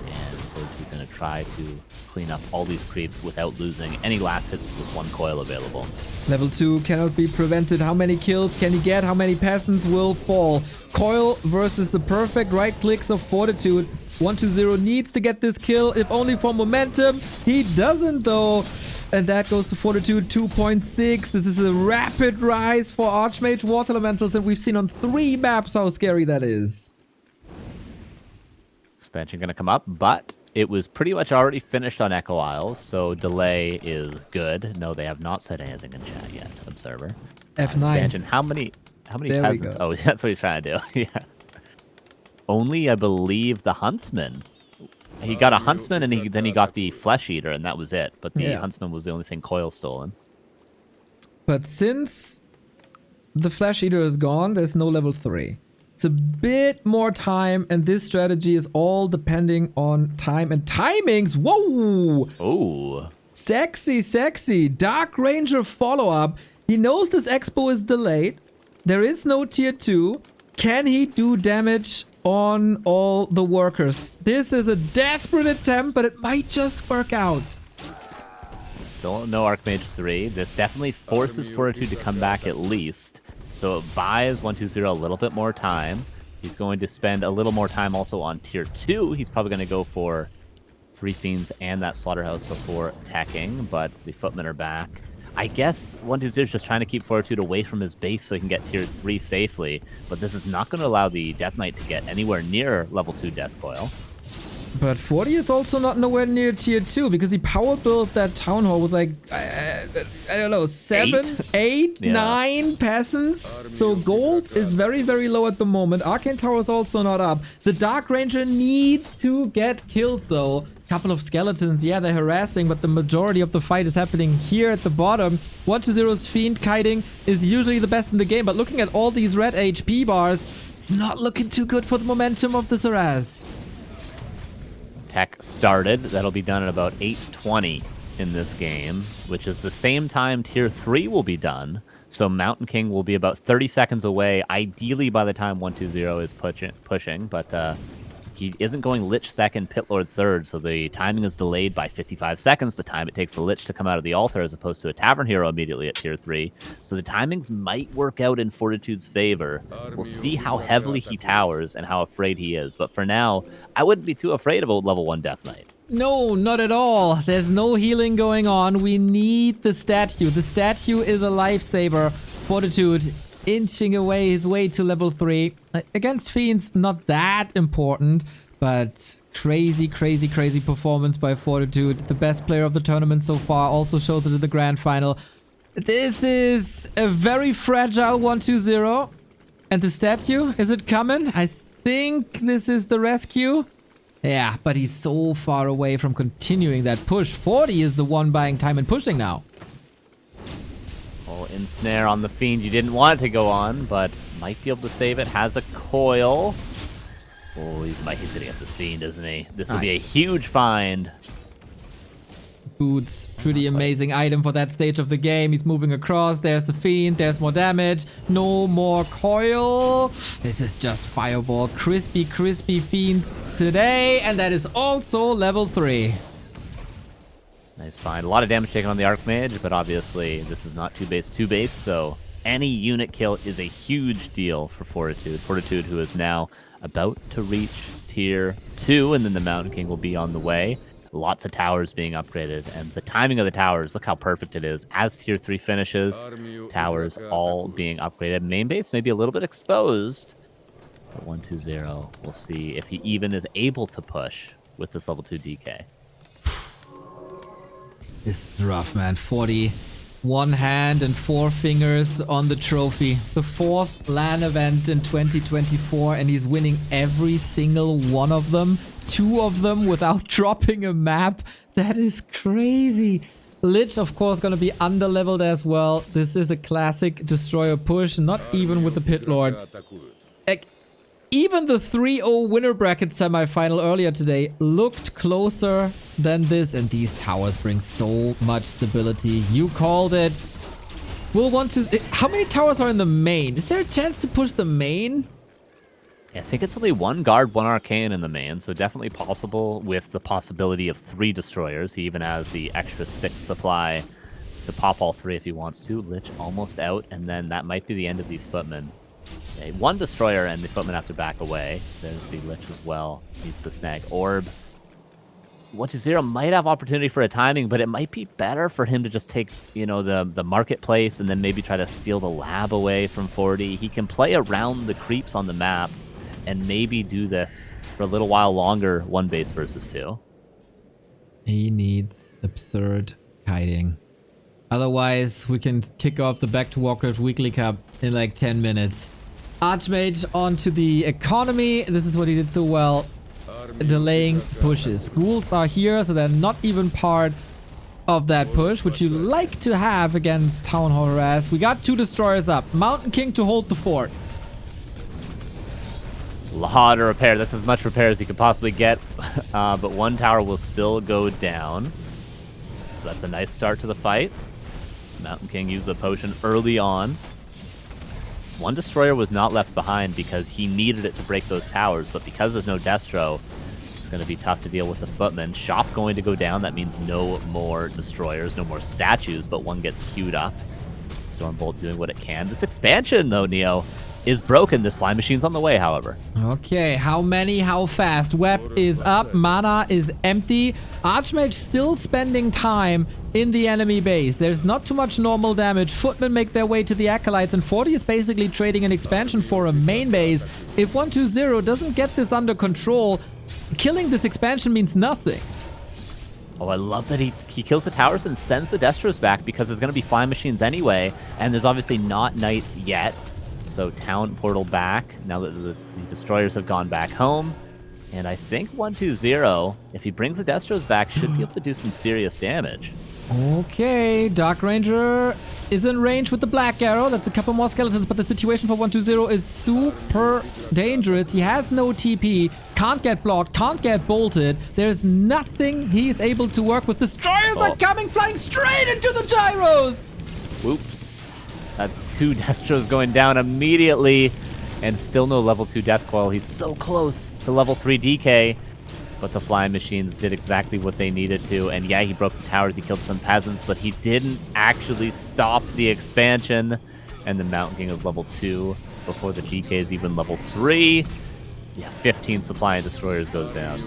and he's going to try to clean up all these creeps without losing any last hits to this one Coil available. Level 2 cannot be prevented. How many kills can he get? How many Peasants will fall? Coil versus the perfect right clicks of Fortitude. 120 needs to get this kill, if only for momentum. He doesn't though. And that goes to Fortitude 2.6. This is a rapid rise for Archmage Water Elementals, and we've seen on 3 maps how scary that is. Expansion going to come up, but it was pretty much already finished on Echo Isles, so delay is good. No, they have not said anything in chat yet, Observer. F9. Expansion, how many Peasants? Oh, that's what he's trying to do. Yeah. Only, I believe, the Huntsman. He got a Huntsman, and then he got the Flesh Eater, and that was it. But the Huntsman was the only thing Coil stolen. But since the Flesh Eater is gone, there's no level 3. It's a bit more time, and this strategy is all depending on time and timings. Whoa! Oh. Sexy, sexy. Dark Ranger follow-up. He knows this expo is delayed. There is no tier 2. Can he do damage on all the workers? This is a desperate attempt, but it might just work out. Still no Archmage 3. This definitely forces Fortitude to come back at least. So it buys 120 a little bit more time. He's going to spend a little more time also on tier 2. He's probably going to go for 3 Fiends and that Slaughterhouse before attacking, but the Footmen are back. I guess 120 is just trying to keep Fortitude away from his base so he can get tier 3 safely, but this is not going to allow the Death Knight to get anywhere near level 2 Death Coil. But 40 is also not nowhere near tier 2 because he power built that Town Hall with like, I don't know, 7, 8, Yeah. 9 peasants. So gold is very, very low at the moment. Arcane Tower is also not up. The Dark Ranger needs to get kills though. Couple of skeletons, yeah, they're harassing, but the majority of the fight is happening here at the bottom. 120's Fiend kiting is usually the best in the game, but looking at all these red HP bars, it's not looking too good for the momentum of this harass. Tech started. That'll be done at about 8:20 in this game, which is the same time tier 3 will be done. So Mountain King will be about 30 seconds away, ideally by the time 120 is pushing, but he isn't going Lich second, Pit Lord third, so the timing is delayed by 55 seconds, the time it takes the Lich to come out of the altar, as opposed to a Tavern Hero immediately at tier 3. So the timings might work out in Fortitude's favor. We'll see how heavily he towers and how afraid he is, but for now, I wouldn't be too afraid of a level 1 Death Knight. No, not at all. There's no healing going on. We need the statue. The statue is a lifesaver. Fortitude inching away his way to level 3. Against Fiends, not that important, but crazy, crazy, crazy performance by Fortitude. The best player of the tournament so far, also shows it in the grand final. This is a very fragile 120. And the statue, is it coming? I think this is the rescue. Yeah, but he's so far away from continuing that push. 40 is the one buying time and pushing now. Oh, ensnare on the Fiend. You didn't want it to go on, but might be able to save it. Has a coil. Oh, he's gonna get this Fiend, isn't he? This will be a huge find. Boots, pretty amazing item for that stage of the game. He's moving across. There's the Fiend. There's more damage. No more coil. This is just Fireball. Crispy, crispy Fiends today. And that is also level 3. Nice find. A lot of damage taken on the Archmage, but obviously this is not 2 base, so any unit kill is a huge deal for Fortitude. Fortitude, who is now about to reach tier 2, and then the Mountain King will be on the way. Lots of towers being upgraded, and the timing of the towers, look how perfect it is. As tier 3 finishes, towers all being upgraded. Main base may be a little bit exposed, but 120, we'll see if he even is able to push with this level 2 DK. This is rough, man. 40. 1 hand and 4 fingers on the trophy. The 4th LAN event in 2024, and he's winning every single one of them. 2 of them without dropping a map. That is crazy. Lich, of course, gonna be under-leveled as well. This is a classic destroyer push, not even with the Pit Lord. Even the 3-0 winner bracket semifinal earlier today looked closer than this, and these towers bring so much stability. You called it. We'll want to... How many towers are in the main? Is there a chance to push the main? I think it's only 1 guard, 1 arcane in the main, so definitely possible with the possibility of 3 destroyers. He even has the extra 6 supply to pop all 3 if he wants to. Lich almost out, and then that might be the end of these footmen. Okay, 1 destroyer and the footmen have to back away. There's the Lich as well. Needs to snag orb. 120 might have opportunity for a timing, but it might be better for him to just take, you know, the marketplace and then maybe try to steal the lab away from 40. He can play around the creeps on the map and maybe do this for a little while longer, 1 base versus 2. He needs absurd kiting. Otherwise, we can kick off the Back to Warcraft Weekly Cup in like 10 minutes. Archmage onto the economy. This is what he did so well. Delaying pushes. Ghouls are here, so they're not even part of that push, which you like to have against Town Hall Harass. We got 2 destroyers up. Mountain King to hold the fort. A lot of repair. That's as much repair as you could possibly get, but 1 tower will still go down. So that's a nice start to the fight. Mountain King used the potion early on. 1 destroyer was not left behind because he needed it to break those towers, but because there's no Destro, it's going to be tough to deal with the footman. Shop going to go down. That means no more destroyers, no more statues, but 1 gets queued up. Stormbolt doing what it can. This expansion, though, Neo, is broken. This fly machine's on the way, however. Okay, how many, how fast? Web is up, mana is empty. Archmage still spending time in the enemy base. There's not too much normal damage. Footmen make their way to the Acolytes, and 40 is basically trading an expansion for a main base. If 120 doesn't get this under control, killing this expansion means nothing. Oh, I love that he kills the towers and sends the Destros back because there's going to be fly machines anyway, and there's obviously not knights yet. So town portal back, now that the destroyers have gone back home. And I think 120, if he brings the Destros back, should be able to do some serious damage. Okay, Dark Ranger is in range with the Black Arrow. That's a couple more skeletons, but the situation for 120 is super dangerous. He has no TP, can't get blocked, can't get bolted. There's nothing he's able to work with. Destroyers are coming, flying straight into the gyros! Whoops. That's 2 Destros going down immediately, and still no level 2 Death Coil. He's so close to level 3 DK, but the flying machines did exactly what they needed to. And yeah, he broke the towers, he killed some peasants, but he didn't actually stop the expansion. And the Mountain King is level 2 before the DK is even level 3. Yeah, 15 supply and destroyers goes down.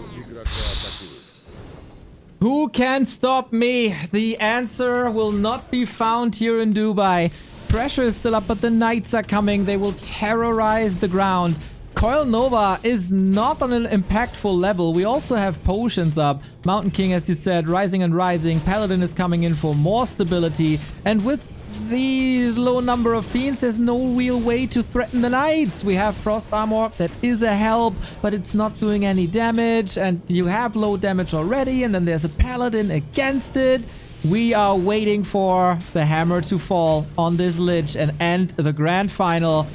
Who can stop me? The answer will not be found here in Dubai. Pressure is still up, but the knights are coming. They will terrorize the ground. Coil Nova is not on an impactful level. We also have potions up. Mountain King, as you said, rising and rising. Paladin is coming in for more stability. And with these low number of fiends, there's no real way to threaten the knights. We have Frost Armor. That is a help, but it's not doing any damage. And you have low damage already. And then there's a Paladin against it. We are waiting for the hammer to fall on this Lich and end the grand final.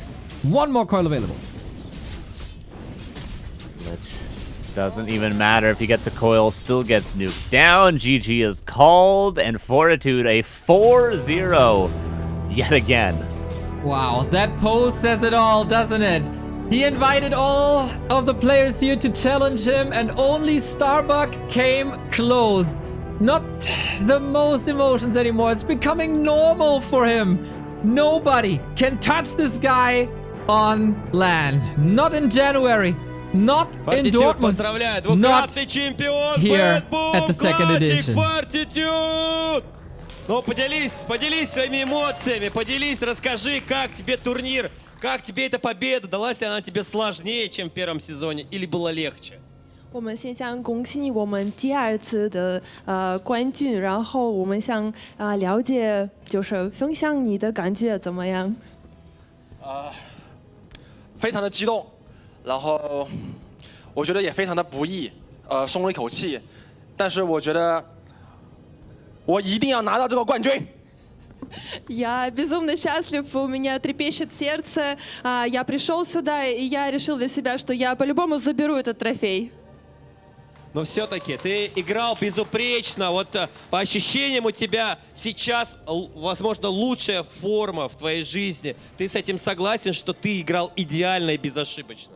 1 more coil available. Lich doesn't even matter if he gets a coil, still gets nuked down. GG is called, and Fortitude a 4-0 yet again. Wow, that pose says it all, doesn't it? He invited all of the players here to challenge him, and only Starbuck came close. Not the most emotions anymore. It's becoming normal for him. Nobody can touch this guy on LAN. Not in January. Not in Dortmund. Not here at the second edition. Fortitude! Ну, поделись своими эмоциями, поделись, расскажи, как тебе турнир, как тебе эта победа, далась ли она тебе сложнее, чем в первом сезоне, или было легче? 我们先想恭喜我们第2次的冠军，然后我们想了解，就是分享你的感觉怎么样？非常的激动，然后我觉得也非常的不易，松了一口气，但是我觉得我一定要拿到这个冠军。Я безумно счастлив, у меня трепещет сердце. Я пришел сюда, и я решил для себя, что я по-любому заберу этот трофей. Но все-таки ты играл безупречно. Вот по ощущениям у тебя сейчас, возможно, лучшая форма в твоей жизни. Ты с этим согласен, что ты играл идеально и безошибочно?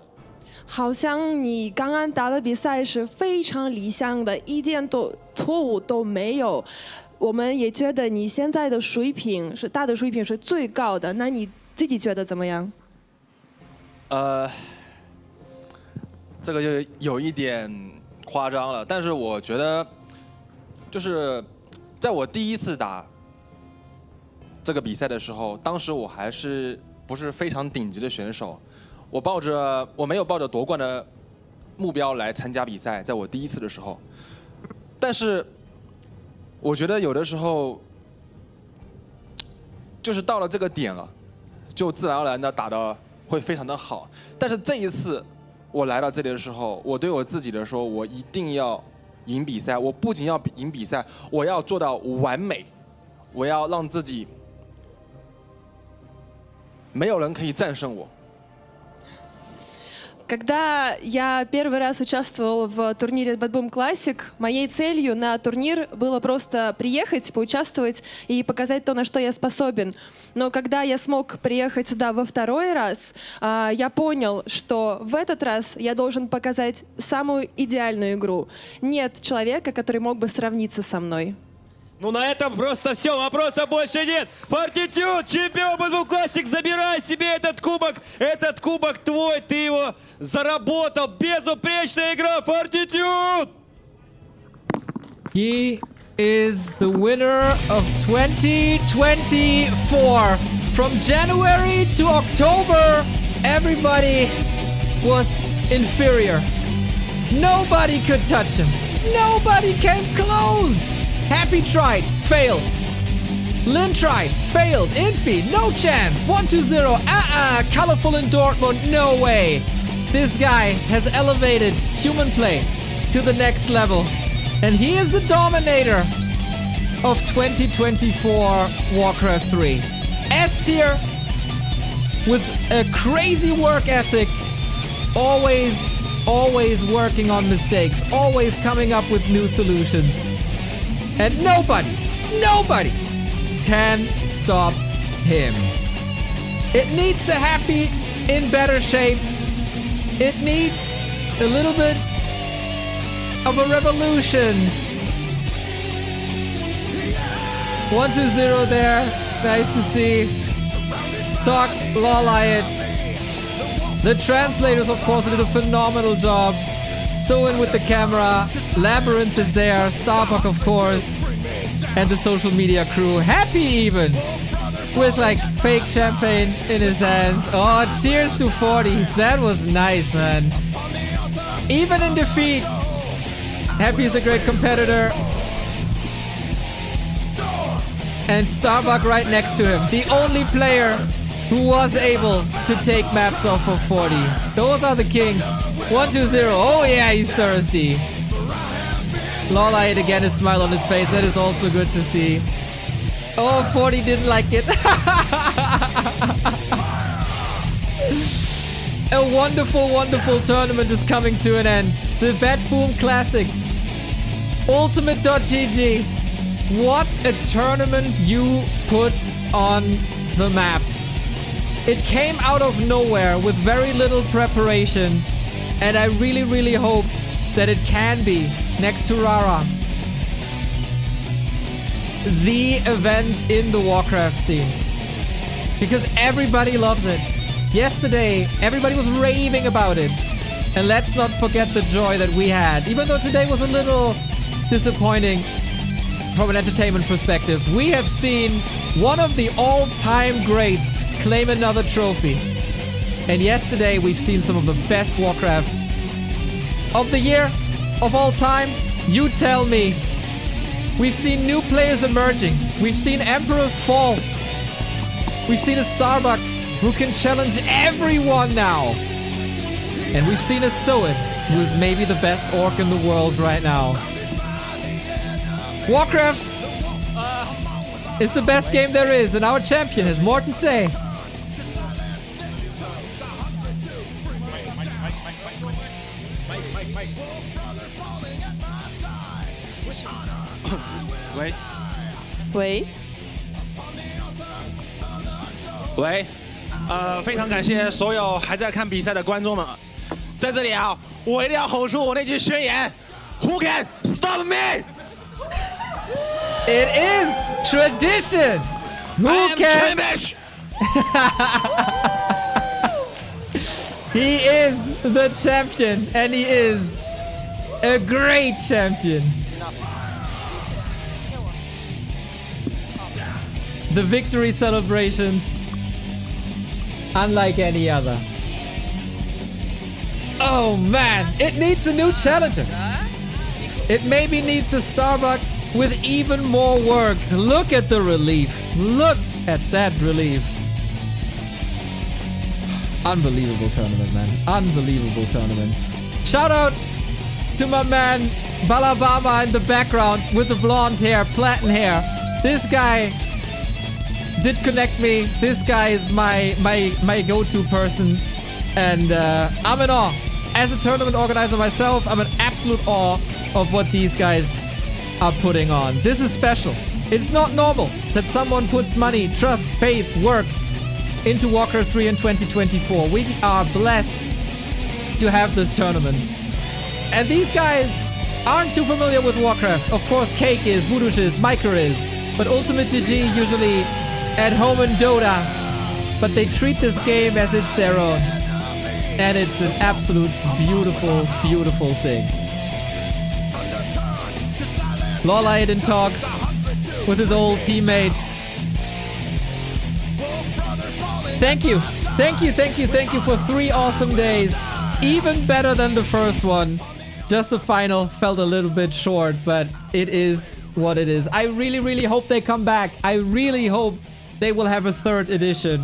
好像你刚刚打的比赛是非常理想的，一点错误都没有。我们也觉得你现在的水平是打的水平是最高的，那你自己觉得怎么样？这个就有一点夸张了，但是我觉得，就是在我第1次打这个比赛的时候，当时我还是不是非常顶级的选手，我没有抱着夺冠的目标来参加比赛，在我第1次的时候，但是我觉得有的时候就是到了这个点了，就自然而然的打得会非常的好，但是这一次。我来到这里的时候，我对我自己的说，我一定要赢比赛，我不仅要赢比赛，我要做到完美，我要让自己没有人可以战胜我。 Когда я первый раз участвовал в турнире BetBoom Classic, моей целью на турнир было просто приехать, поучаствовать и показать то, на что я способен. Но когда я смог приехать сюда во второй раз, я понял, что в этот раз я должен показать самую идеальную игру. Нет человека, который мог бы сравниться со мной. Ну на этом просто все, вопросов больше нет. Fortitude, чемпион BetBoom Classic, забирай себе этот кубок твой, ты его заработал. Безупречная игра, Fortitude! He is the winner of 2024. From January to October, everybody was inferior. Nobody could touch him. Nobody came close. Happy tried, failed. Lin tried, failed. Infi, no chance. 1-2-0. Colorful in Dortmund, no way. This guy has elevated human play to the next level. And he is the dominator of 2024 Warcraft 3. S tier with a crazy work ethic. Always working on mistakes. Always coming up with new solutions. And nobody can stop him. It needs a Happy in better shape. It needs a little bit of a revolution. 1-2-0 there. Nice to see. Sock, Lawliot. The translators, of course, did a phenomenal job. So in with the camera. Labyrinth is there. Starbuck, of course. And the social media crew. Happy even. With like fake champagne in his hands. Oh, cheers to 40. That was nice, man. Even in defeat. Happy is a great competitor. And Starbuck right next to him. The only player who was able to take maps off of 40. Those are the kings. 1-2-0. Oh yeah, he's thirsty. Lawlight again, a smile on his face. That is also good to see. Oh, 40 didn't like it. A wonderful, wonderful tournament is coming to an end. The BetBoom Classic. Ultimate.gg. What a tournament you put on the map. It came out of nowhere with very little preparation. And I really, really hope that it can be, next to Rara, the event in the Warcraft scene. Because everybody loves it. Yesterday, everybody was raving about it. And let's not forget the joy that we had. Even though today was a little disappointing from an entertainment perspective. We have seen one of the all-time greats claim another trophy. And yesterday, we've seen some of the best Warcraft of the year, of all time. You tell me. We've seen new players emerging. We've seen Emperors fall. We've seen a Starbuck who can challenge everyone now. And we've seen a Soed, who is maybe the best orc in the world right now. Warcraft is the best game there is, and our champion has more to say. Wait. 喂，非常感谢所有还在看比赛的观众们，在这里啊，我一定要吼出我那句宣言 ：Who can stop me? It is tradition. Who can? He is the champion, and he is a great champion. The victory celebrations, unlike any other. Oh man, it needs a new challenger. It maybe needs a Starbuck with even more work. Look at the relief. Look at that relief. Unbelievable tournament, man. Unbelievable tournament. Shout out to my man Balabama in the background with the blonde hair, platin hair. This guy did connect me. This guy is my go-to person. And I'm in awe. As a tournament organizer myself, I'm in absolute awe of what these guys are putting on. This is special. It's not normal that someone puts money, trust, faith, work into Warcraft 3 in 2024. We are blessed to have this tournament. And these guys aren't too familiar with Warcraft. Of course, Cake is, Voodoosh is, Micro is, but Ultimate GG usually at home in Dota. But they treat this game as it's their own. And it's an absolute beautiful, beautiful thing. Lawlight talks with his old teammate. Thank you. Thank you, thank you, thank you for 3 awesome days. Even better than the first one. Just the final felt a little bit short, but it is what it is. I really, really hope they come back. I really hope they will have a 3rd edition.